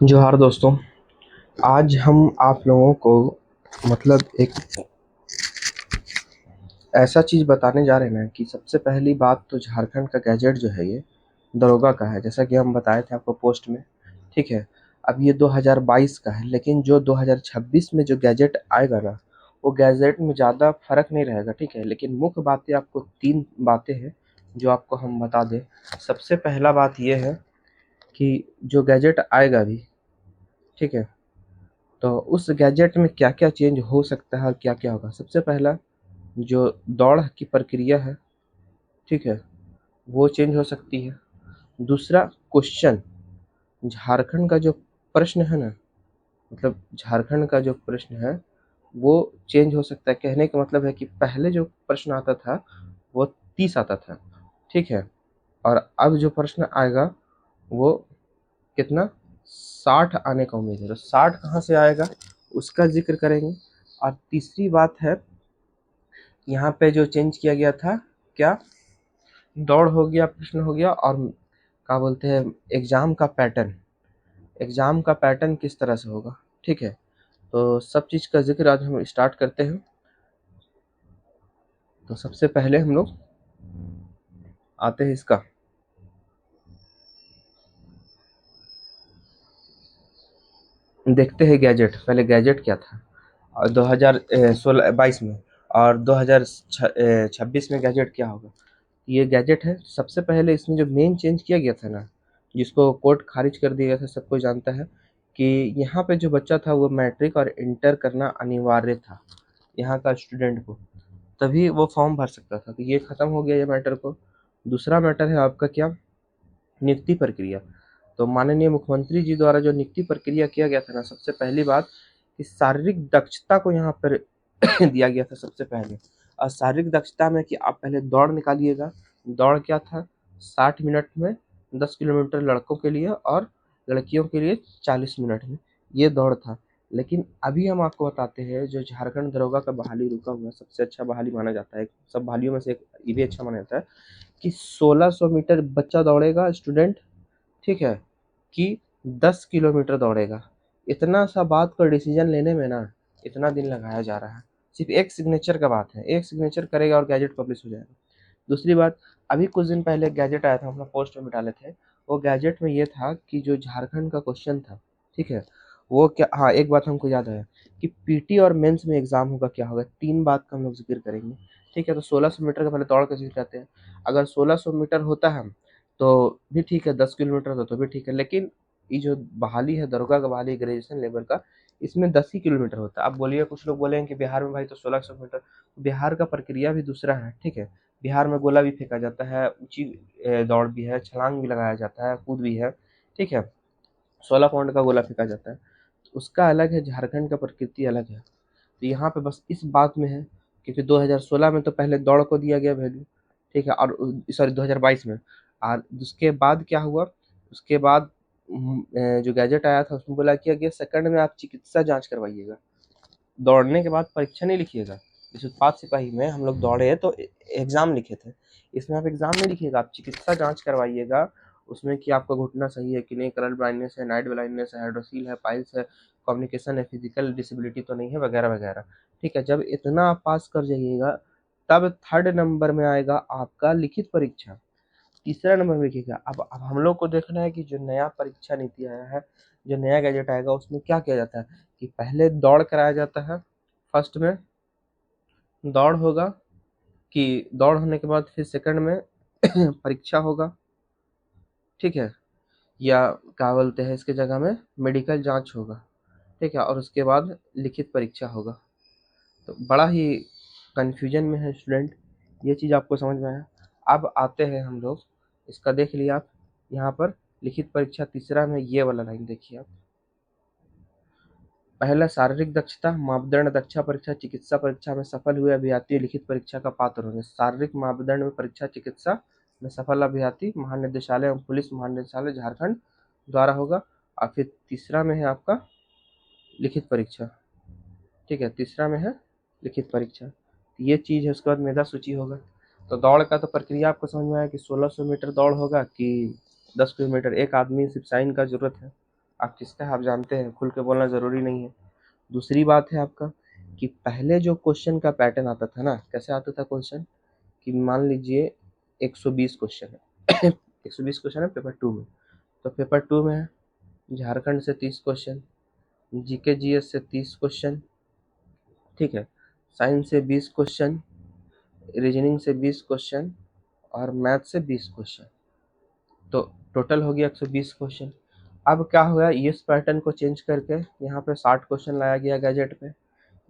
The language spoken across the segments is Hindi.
जोहार दोस्तों। आज हम आप लोगों को मतलब एक ऐसा चीज़ बताने जा रहे हैं ना कि सबसे पहली बात तो झारखंड का गैजेट जो है ये दरोगा का है, जैसा कि हम बताए थे आपको पोस्ट में। ठीक है, अब ये 2022 का है, लेकिन जो 2026 में जो गैजेट आएगा ना, वो गैजेट में ज़्यादा फर्क नहीं रहेगा। ठीक है, लेकिन मुख्य बातें आपको तीन बातें हैं जो आपको हम बता दें। सबसे पहला बात ये है कि जो गैजेट आएगा भी, ठीक है, तो उस गैजेट में क्या-क्या चेंज हो सकता है और क्या-क्या होगा। सबसे पहला जो दौड़ की प्रक्रिया है, ठीक है, वो चेंज हो सकती है। दूसरा क्वेश्चन, झारखंड का जो प्रश्न है ना, मतलब झारखंड का जो प्रश्न है वो चेंज हो सकता है। कहने का मतलब है कि पहले जो प्रश्न आता था वो 30 आता था, ठीक है, और अब जो प्रश्न आएगा वो कितना 60 आने का उम्मीद है। तो 60 कहाँ से आएगा उसका जिक्र करेंगे। और तीसरी बात है, यहाँ पे जो चेंज किया गया था, क्या दौड़ हो गया, प्रश्न हो गया, और क्या बोलते हैं एग्जाम का पैटर्न किस तरह से होगा। ठीक है, तो सब चीज़ का जिक्र आज हम स्टार्ट करते हैं। तो सबसे पहले हम लोग आते हैं इसका, देखते हैं गैजेट। पहले गैजेट क्या था और 2016-22 में, और 2026 में गैजेट क्या होगा। ये गैजेट है। सबसे पहले इसमें जो मेन चेंज किया गया था ना, जिसको कोर्ट खारिज कर दिया गया था, सबको जानता है कि यहाँ पे जो बच्चा था वो मैट्रिक और इंटर करना अनिवार्य था यहाँ का स्टूडेंट को, तभी वो फॉर्म भर सकता था। तो ये खत्म हो गया ये मैटर को। दूसरा मैटर है आपका क्या, नियुक्ति प्रक्रिया। तो माननीय मुख्यमंत्री जी द्वारा जो नियुक्ति प्रक्रिया किया गया था ना, सबसे पहली बात कि शारीरिक दक्षता को यहाँ पर दिया गया था सबसे पहले। और शारीरिक दक्षता में कि आप पहले दौड़ निकालिएगा। दौड़ क्या था, 60 मिनट में 10 किलोमीटर लड़कों के लिए और लड़कियों के लिए 40 मिनट में, ये दौड़ था। लेकिन अभी हम आपको बताते हैं, जो झारखंड दरोगा का बहाली रुका हुआ है, सबसे अच्छा बहाली माना जाता है, सब बहालियों में से एक ये भी अच्छा माना जाता है कि 1600 मीटर बच्चा दौड़ेगा स्टूडेंट, ठीक है, कि 10 किलोमीटर दौड़ेगा। इतना सा बात को डिसीजन लेने में ना इतना दिन लगाया जा रहा है। सिर्फ एक सिग्नेचर का बात है, एक सिग्नेचर करेगा और गैजेट पब्लिश हो जाएगा। दूसरी बात, अभी कुछ दिन पहले एक गैजेट आया था, हम लोग पोस्ट में भी डाले थे। वो गैजेट में ये था कि जो झारखंड का क्वेश्चन था, ठीक है, वो क्या, हाँ एक बात हमको याद आया कि पीटी और मेंस में एग्जाम होगा, क्या होगा, तीन बात का हम लोग जिक्र करेंगे। ठीक है, तो 1600 मीटर का पहले दौड़ का जिक्र करते हैं। अगर 1600 मीटर होता है तो भी ठीक है, 10 किलोमीटर तो भी ठीक है, लेकिन ये जो बहाली है, दरोगा का बहाली ग्रेजुएशन लेवल का, इसमें 10 ही किलोमीटर होता है। अब बोलिए, कुछ लोग बोलेंगे कि बिहार में भाई तो 1600 मीटर, बिहार का प्रक्रिया भी दूसरा है। ठीक है, बिहार में गोला भी फेंका जाता है, ऊंची दौड़ भी है, छलांग भी लगाया जाता है, कूद भी है। ठीक है, 16 पाउंड का गोला फेंका जाता है, तो उसका अलग है, झारखंड का प्रकृति अलग है। तो यहाँ पे बस इस बात में है, क्योंकि 2016 में तो पहले दौड़ को दिया गया वैल्यू, ठीक है, और सॉरी 2022 में, और उसके बाद क्या हुआ, उसके बाद जो गैजेट आया था उसमें बोला किया गया सेकंड में आप चिकित्सा जांच करवाइएगा, दौड़ने के बाद परीक्षा नहीं लिखिएगा। जैसे उत्पाद सिपाही में हम लोग दौड़े तो एग्जाम लिखे थे, इसमें आप एग्जाम नहीं लिखिएगा, आप चिकित्सा जांच करवाइएगा। उसमें कि आपका घुटना सही है कि नहीं, कलर ब्लाइंडनेस है, नाइट ब्लाइंडनेस है, हाइड्रोसील है, पाइल्स है, कम्युनिकेशन है, फिजिकल डिसेबिलिटी तो नहीं है, वगैरह वगैरह। ठीक है, जब इतना आप पास कर जाइएगा, तब थर्ड नंबर में आएगा आपका लिखित परीक्षा। तीसरा नंबर में लिखिएगा। अब हम लोग को देखना है कि जो नया परीक्षा नीति आया है, जो नया गैजेट आएगा, उसमें क्या किया जाता है कि पहले दौड़ कराया जाता है। फर्स्ट में दौड़ होगा, कि दौड़ होने के बाद फिर सेकंड में परीक्षा होगा, ठीक है, या क्या बोलते हैं इसके जगह में मेडिकल जांच होगा, ठीक है, और उसके बाद लिखित परीक्षा होगा। तो बड़ा ही कन्फ्यूजन में है स्टूडेंट, ये चीज़ आपको समझ में आया। अब आते हैं हम लोग, इसका देख लिया आप, यहाँ पर लिखित परीक्षा तीसरा में ये वाला लाइन देखिए आप। पहला शारीरिक दक्षता मापदंड दक्षा परीक्षा चिकित्सा परीक्षा में सफल हुए अभ्यर्थी लिखित परीक्षा का पात्र होंगे। शारीरिक मापदंड में परीक्षा चिकित्सा में सफल अभ्यर्थी महानिदेशालय एवं पुलिस महानिदेशालय झारखंड द्वारा होगा। और फिर तीसरा में है आपका लिखित परीक्षा, ठीक है, तीसरा में है लिखित परीक्षा, ये चीज़ है। उसके बाद मेधा सूची होगा। तो दौड़ का तो प्रक्रिया आपको समझ में आया कि 1600 मीटर दौड़ होगा कि 10 किलोमीटर। एक आदमी सिर्फ साइन का जरूरत है, आप किसका है आप जानते हैं, खुल के बोलना ज़रूरी नहीं है। दूसरी बात है आपका कि पहले जो क्वेश्चन का पैटर्न आता था ना, कैसे आता था क्वेश्चन कि मान लीजिए 120 क्वेश्चन है 120 क्वेश्चन है पेपर 2 में, तो पेपर 2 में है झारखंड से 30 क्वेश्चन, जीके जीएस से 30 क्वेश्चन, ठीक है, साइंस से 20 क्वेश्चन, रीजनिंग से 20 क्वेश्चन और मैथ से 20 क्वेश्चन, तो टोटल हो गया 120 क्वेश्चन। अब क्या हुआ, इस पैटर्न को चेंज करके यहाँ पे 60 क्वेश्चन लाया गया गैजेट पे,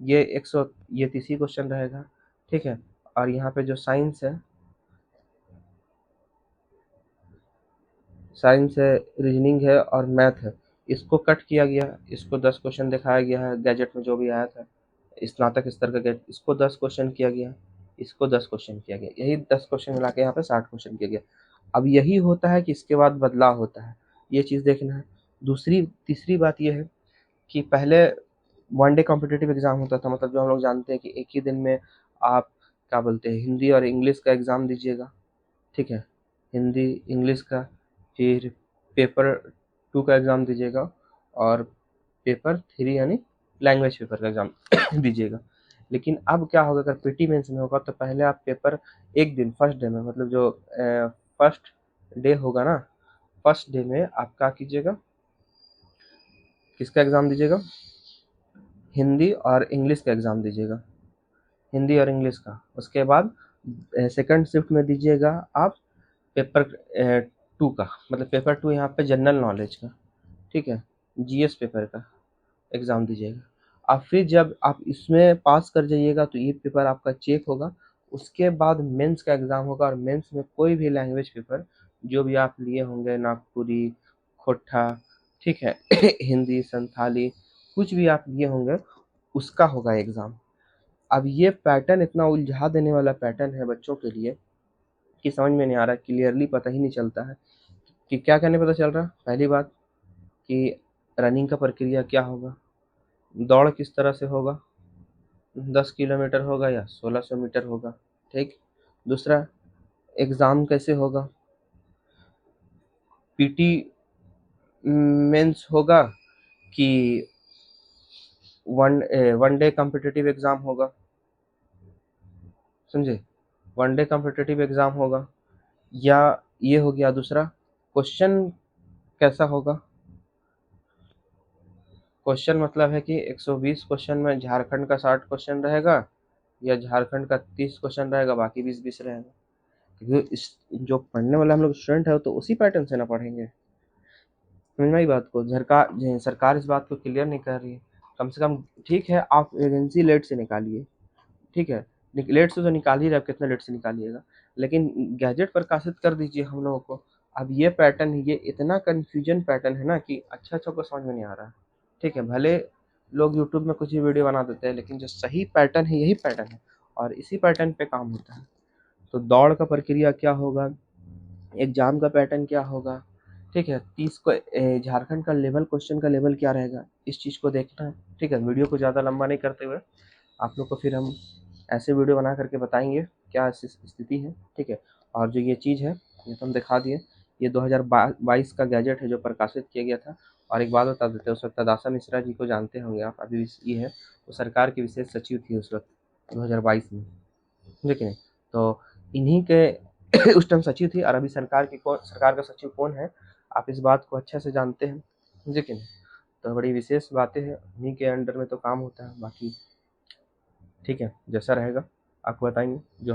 ये 100 ये 30 क्वेश्चन रहेगा, ठीक है। और यहाँ पे जो साइंस है, रीजनिंग है और मैथ है, इसको कट किया गया, इसको 10 क्वेश्चन दिखाया गया है गैजेट में जो भी आया था स्नातक स्तर का गैजेट, इसको 10 क्वेश्चन किया गया, इसको 10 क्वेश्चन किया गया, यही 10 क्वेश्चन मिला के यहाँ पे 60 क्वेश्चन किया गया। अब यही होता है कि इसके बाद बदलाव होता है, ये चीज़ देखना है। तीसरी बात ये है कि पहले वन डे कॉम्पिटिटिव एग्जाम होता था, मतलब जो हम लोग जानते हैं कि एक ही दिन में आप क्या बोलते हैं हिंदी और इंग्लिश का एग्ज़ाम दीजिएगा, ठीक है, हिंदी इंग्लिश का, फिर पेपर 2 का एग्ज़ाम दीजिएगा और पेपर 3 यानी लैंग्वेज पेपर का एग्ज़ाम दीजिएगा। लेकिन अब क्या होगा, अगर पीटी मेंस में होगा तो पहले आप पेपर एक दिन फर्स्ट डे में, मतलब जो फर्स्ट डे होगा ना, फर्स्ट डे में आप क्या कीजिएगा, किसका एग्ज़ाम दीजिएगा, हिंदी और इंग्लिश का एग्ज़ाम दीजिएगा, हिंदी और इंग्लिश का। उसके बाद सेकंड शिफ्ट में दीजिएगा आप पेपर 2 का, मतलब पेपर 2 यहाँ पे जनरल नॉलेज का, ठीक है, जीएस पेपर का एग्ज़ाम दीजिएगा। अब फिर जब आप इसमें पास कर जाइएगा तो ये पेपर आपका चेक होगा, उसके बाद मेंस का एग्ज़ाम होगा और मेंस में कोई भी लैंग्वेज पेपर जो भी आप लिए होंगे, नागपुरी, खोटा, ठीक है हिंदी, संथाली, कुछ भी आप लिए होंगे उसका होगा एग्ज़ाम। अब ये पैटर्न इतना उलझा देने वाला पैटर्न है बच्चों के लिए कि समझ में नहीं आ रहा, क्लियरली पता ही नहीं चलता है कि क्या करने पता चल रहा। पहली बात कि रनिंग का प्रक्रिया क्या होगा, दौड़ किस तरह से होगा, 10 किलोमीटर होगा या 1600 मीटर होगा, ठीक। दूसरा, एग्ज़ाम कैसे होगा, पीटी मेंस होगा कि वन डे कॉम्पिटिटिव एग्ज़ाम होगा, समझे, वन डे कॉम्पिटिटिव एग्ज़ाम होगा, या ये हो गया। दूसरा, क्वेश्चन कैसा होगा, क्वेश्चन मतलब है कि 120 क्वेश्चन में झारखंड का 60 क्वेश्चन रहेगा या झारखंड का 30 क्वेश्चन रहेगा, बाकी 20-20 रहेगा। क्योंकि इस जो पढ़ने वाला हम लोग स्टूडेंट है तो उसी पैटर्न से ना पढ़ेंगे, समझ में आई बात को। सरकार इस बात को क्लियर नहीं कर रही है। कम से कम ठीक है, आप वैकेंसी लेट से निकालिए, ठीक है, लेट से तो निकाल ही रहे, कितना लेट से निकालिएगा, लेकिन गैजेट प्रकाशित कर दीजिए हम लोगों को। अब ये पैटर्न, ये इतना कन्फ्यूजन पैटर्न है ना कि अच्छा को समझ में नहीं आ रहा है, ठीक है। भले लोग यूट्यूब में कुछ भी वीडियो बना देते हैं, लेकिन जो सही पैटर्न है यही पैटर्न है और इसी पैटर्न पे काम होता है। तो दौड़ का प्रक्रिया क्या होगा, एग्जाम का पैटर्न क्या होगा, ठीक है, 30 को झारखंड का लेवल, क्वेश्चन का लेवल क्या रहेगा, इस चीज़ को देखना है, ठीक है। वीडियो को ज़्यादा लंबा नहीं करते हुए आप लोग को फिर हम ऐसे वीडियो बना करके बताएंगे क्या स्थिति है, ठीक है। और जो ये चीज़ है ये तो हम दिखा दिए, ये 2022 का गैजेट है जो प्रकाशित किया गया था। और एक बात बता देते हैं, उस वक्त तदासा मिश्रा जी को जानते होंगे आप, अभी ये है, वो सरकार की विशेष सचिव थी उस वक्त 2022 में, ठीक है। तो इन्हीं के उस टाइम सचिव थी, और अभी सरकार का सचिव कौन है आप इस बात को अच्छे से जानते हैं, ठीक है। तो बड़ी विशेष बातें हैं, उन्हीं के अंडर में तो काम होता है, बाकी ठीक है, जैसा रहेगा आपको बताएंगे जो